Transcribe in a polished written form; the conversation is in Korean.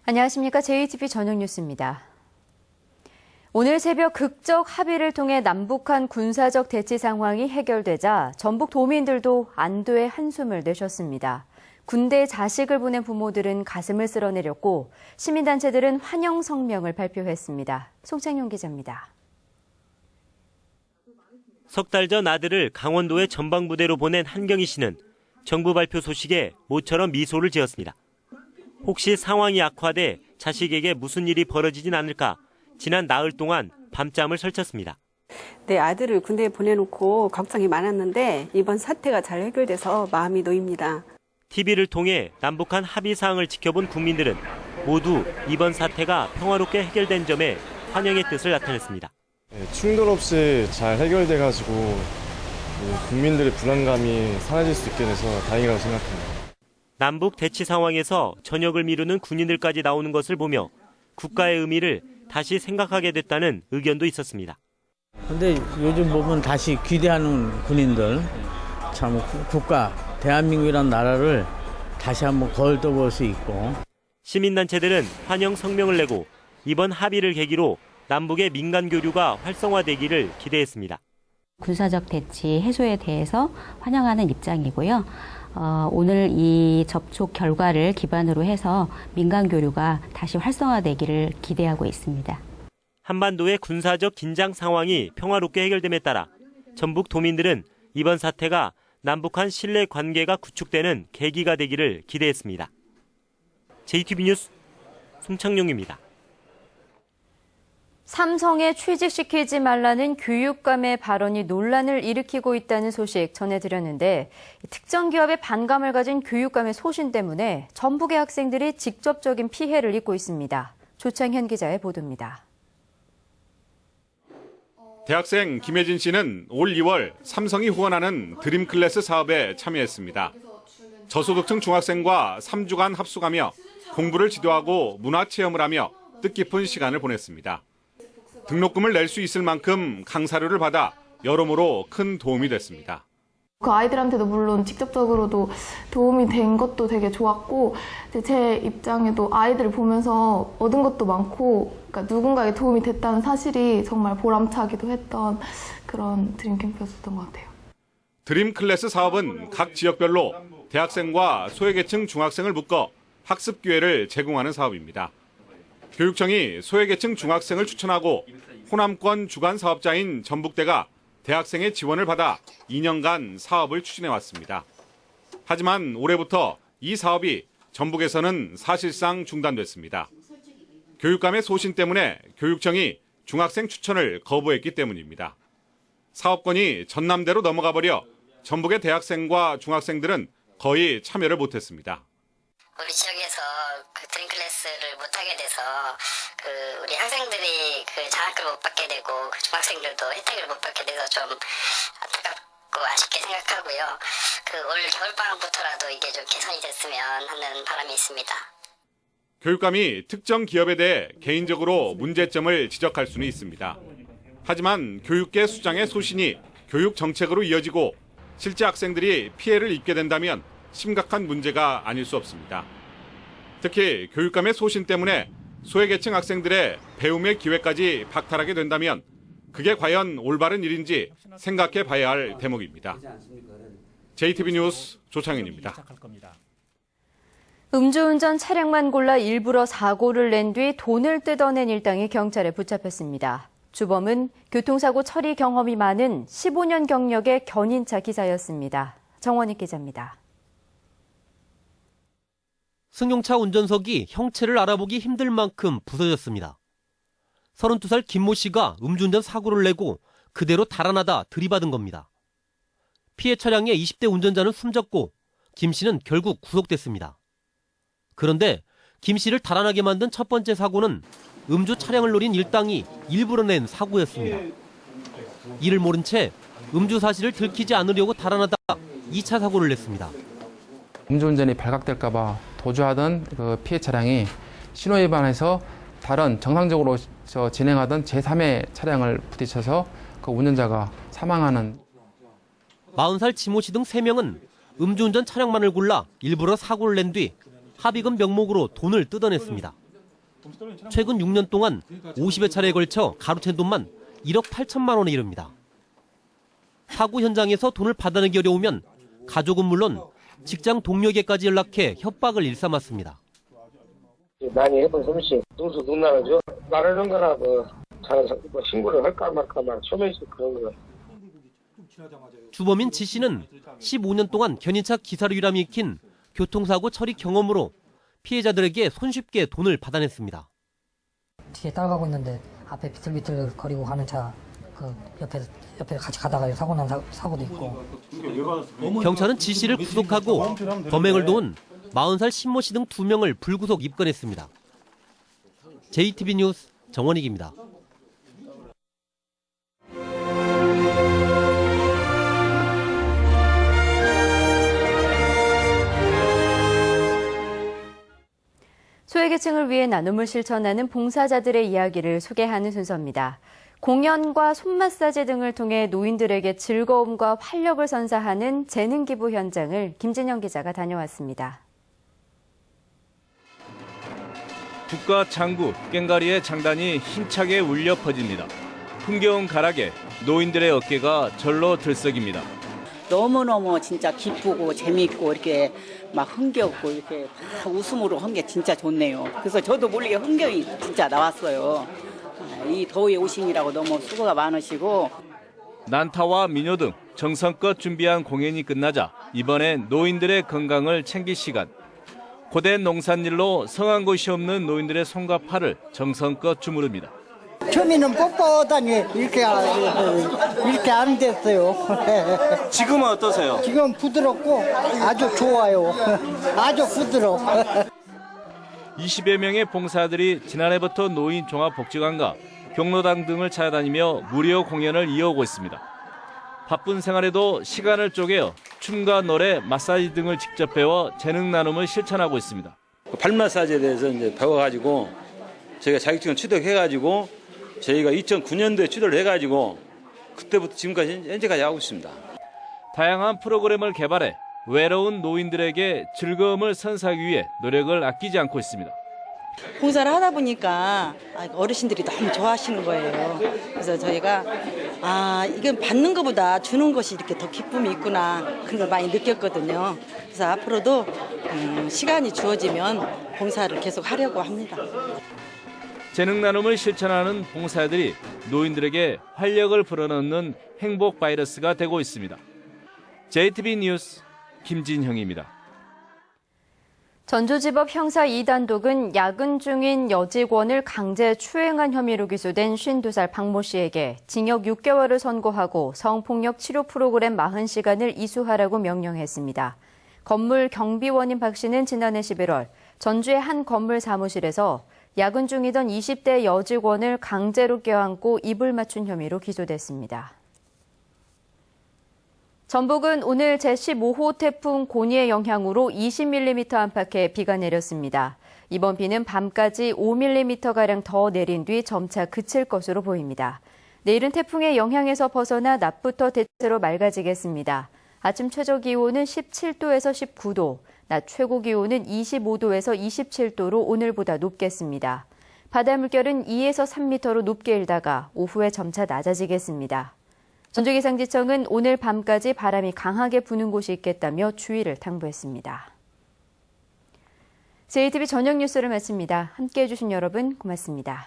안녕하십니까. JTB 저녁 뉴스입니다. 오늘 새벽 극적 합의를 통해 남북한 군사적 대치 상황이 해결되자 전북 도민들도 안도의 한숨을 내셨습니다. 군대에 자식을 보낸 부모들은 가슴을 쓸어내렸고 시민단체들은 환영 성명을 발표했습니다. 송창용 기자입니다. 석 달 전 아들을 강원도의 전방부대로 보낸 한경희 씨는 정부 발표 소식에 모처럼 미소를 지었습니다. 혹시 상황이 악화돼 자식에게 무슨 일이 벌어지진 않을까 지난 나흘 동안 밤잠을 설쳤습니다. 내 아들을 군대에 보내놓고 걱정이 많았는데 이번 사태가 잘 해결돼서 마음이 놓입니다. TV를 통해 남북한 합의 사항을 지켜본 국민들은 모두 이번 사태가 평화롭게 해결된 점에 환영의 뜻을 나타냈습니다. 충돌 없이 잘 해결돼가지고 국민들의 불안감이 사라질 수 있게 돼서 다행이라고 생각합니다. 남북 대치 상황에서 전역을 미루는 군인들까지 나오는 것을 보며 국가의 의미를 다시 생각하게 됐다는 의견도 있었습니다. 근데 요즘 보면 다시 귀대하는 군인들, 참 국가, 대한민국이라는 나라를 다시 한번 걸떠볼 수 있고. 시민단체들은 환영 성명을 내고 이번 합의를 계기로 남북의 민간 교류가 활성화되기를 기대했습니다. 군사적 대치 해소에 대해서 환영하는 입장이고요. 오늘 이 접촉 결과를 기반으로 해서 민간 교류가 다시 활성화되기를 기대하고 있습니다. 한반도의 군사적 긴장 상황이 평화롭게 해결됨에 따라 전북 도민들은 이번 사태가 남북한 신뢰 관계가 구축되는 계기가 되기를 기대했습니다. JTB 뉴스 송창용입니다. 삼성에 취직시키지 말라는 교육감의 발언이 논란을 일으키고 있다는 소식 전해드렸는데 특정 기업에 반감을 가진 교육감의 소신 때문에 전북의 학생들이 직접적인 피해를 입고 있습니다. 조창현 기자의 보도입니다. 대학생 김혜진 씨는 올 2월 삼성이 후원하는 드림클래스 사업에 참여했습니다. 저소득층 중학생과 3주간 합숙하며 공부를 지도하고 문화체험을 하며 뜻깊은 시간을 보냈습니다. 등록금을 낼 수 있을 만큼 강사료를 받아 여러모로 큰 도움이 됐습니다. 그 아이들한테도 물론 직접적으로도 도움이 된 것도 되게 좋았고 제 입장에도 아이들을 보면서 얻은 것도 많고 그러니까 누군가에게 도움이 됐다는 사실이 정말 보람차기도 했던 그런 드림 캠프였던 것 같아요. 드림 클래스 사업은 각 지역별로 대학생과 소외계층 중학생을 묶어 학습 기회를 제공하는 사업입니다. 교육청이 소외계층 중학생을 추천하고 호남권 주관 사업자인 전북대가 대학생의 지원을 받아 2년간 사업을 추진해왔습니다. 하지만 올해부터 이 사업이 전북에서는 사실상 중단됐습니다. 교육감의 소신 때문에 교육청이 중학생 추천을 거부했기 때문입니다. 사업권이 전남대로 넘어가 버려 전북의 대학생과 중학생들은 거의 참여를 못했습니다. 우리 지역에서 그 드림 클래스를 못하게 돼서 우리 학생들이 장학금을 못 받게 되고 중학생들도 혜택을 못 받게 돼서 좀 안타깝고 아쉽게 생각하고요. 올 겨울방학부터라도 이게 좀 개선이 됐으면 하는 바람이 있습니다. 교육감이 특정 기업에 대해 개인적으로 문제점을 지적할 수는 있습니다. 하지만 교육계 수장의 소신이 교육 정책으로 이어지고 실제 학생들이 피해를 입게 된다면 심각한 문제가 아닐 수 없습니다. 특히 교육감의 소신 때문에 소외계층 학생들의 배움의 기회까지 박탈하게 된다면 그게 과연 올바른 일인지 생각해 봐야 할 대목입니다. JTB 뉴스 조창현입니다. 음주운전 차량만 골라 일부러 사고를 낸 뒤 돈을 뜯어낸 일당이 경찰에 붙잡혔습니다. 주범은 교통사고 처리 경험이 많은 15년 경력의 견인차 기사였습니다. 정원익 기자입니다. 승용차 운전석이 형체를 알아보기 힘들 만큼 부서졌습니다. 32살 김모 씨가 음주운전 사고를 내고 그대로 달아나다 들이받은 겁니다. 피해 차량의 20대 운전자는 숨졌고 김 씨는 결국 구속됐습니다. 그런데 김 씨를 달아나게 만든 첫 번째 사고는 음주 차량을 노린 일당이 일부러 낸 사고였습니다. 이를 모른 채 음주 사실을 들키지 않으려고 달아나다 2차 사고를 냈습니다. 음주운전이 발각될까 봐 도주하던 그 피해 차량이 신호 위반해서 다른 정상적으로 진행하던 제3의 차량을 부딪혀서 그 운전자가 사망하는. 40살 지모 씨 등 3명은 음주운전 차량만을 골라 일부러 사고를 낸 뒤 합의금 명목으로 돈을 뜯어냈습니다. 최근 6년 동안 50여 차례에 걸쳐 가로챈 돈만 1억 8천만 원에 이릅니다. 사고 현장에서 돈을 받아내기 어려우면 가족은 물론 직장 동료에게까지 연락해 협박을 일삼았습니다. 많이 해본 솜씨 누나라죠. 말하는 거나 신고를 할까 말까 소매식 그런 거. 주범인 지 씨는 15년 동안 견인차 기사로 일함이 익힌 교통사고 처리 경험으로 피해자들에게 손쉽게 돈을 받아냈습니다. 뒤에 따라가고 있는데 앞에 비틀비틀 거리고 가는 차 그 옆에 같이 가다가 사고 난 사고도 있고. 경찰은 지 씨를 구속하고 범행을 도운 40살 신모 씨 등 2명을 불구속 입건했습니다. JTB 뉴스 정원익입니다. 소외계층을 위해 나눔을 실천하는 봉사자들의 이야기를 소개하는 순서입니다. 공연과 손 마사지 등을 통해 노인들에게 즐거움과 활력을 선사하는 재능 기부 현장을 김진영 기자가 다녀왔습니다. 북과 장구, 꽹가리의 장단이 힘차게 울려 퍼집니다. 흥겨운 가락에 노인들의 어깨가 절로 들썩입니다. 너무너무 진짜 기쁘고 재미있고 이렇게 막 흥겹고 이렇게 다 웃음으로 한 게 진짜 좋네요. 그래서 저도 모르게 흥겨이 진짜 나왔어요. 이 더위에 오시느라고 너무 수고가 많으시고. 난타와 민요 등 정성껏 준비한 공연이 끝나자 이번엔 노인들의 건강을 챙길 시간. 고된 농산일로 성한 곳이 없는 노인들의 손과 팔을 정성껏 주무릅니다. 처음에는 뻣뻣하니 이렇게 안 됐어요. 지금은 어떠세요? 지금 부드럽고 아주 좋아요. 아주 부드러워. 20여 명의 봉사들이 지난해부터 노인 종합복지관과 경로당 등을 찾아다니며 무료 공연을 이어오고 있습니다. 바쁜 생활에도 시간을 쪼개어 춤과 노래, 마사지 등을 직접 배워 재능 나눔을 실천하고 있습니다. 발 마사지에 대해서 이제 배워가지고 저희가 자격증을 취득해가지고 저희가 2009년도에 취득을 해가지고 그때부터 지금까지 현재까지 하고 있습니다. 다양한 프로그램을 개발해 외로운 노인들에게 즐거움을 선사하기 위해 노력을 아끼지 않고 있습니다. 봉사를 하다 보니까 어르신들이 너무 좋아하시는 거예요. 그래서 저희가 이건 받는 것보다 주는 것이 이렇게 더 기쁨이 있구나 그런 걸 많이 느꼈거든요. 그래서 앞으로도 시간이 주어지면 봉사를 계속 하려고 합니다. 재능 나눔을 실천하는 봉사들이 노인들에게 활력을 불어넣는 행복 바이러스가 되고 있습니다. JTB 뉴스 김진형입니다. 전주지법 형사 2단독은 야근 중인 여직원을 강제 추행한 혐의로 기소된 52살 박모 씨에게 징역 6개월을 선고하고 성폭력 치료 프로그램 40시간을 이수하라고 명령했습니다. 건물 경비원인 박 씨는 지난해 11월 전주의 한 건물 사무실에서 야근 중이던 20대 여직원을 강제로 껴안고 입을 맞춘 혐의로 기소됐습니다. 전북은 오늘 제15호 태풍 고니의 영향으로 20mm 안팎의 비가 내렸습니다. 이번 비는 밤까지 5mm가량 더 내린 뒤 점차 그칠 것으로 보입니다. 내일은 태풍의 영향에서 벗어나 낮부터 대체로 맑아지겠습니다. 아침 최저 기온은 17도에서 19도, 낮 최고 기온은 25도에서 27도로 오늘보다 높겠습니다. 바다 물결은 2에서 3m로 높게 일다가 오후에 점차 낮아지겠습니다. 전주기상지청은 오늘 밤까지 바람이 강하게 부는 곳이 있겠다며 주의를 당부했습니다. JTB 저녁 뉴스를 마칩니다. 함께해 주신 여러분 고맙습니다.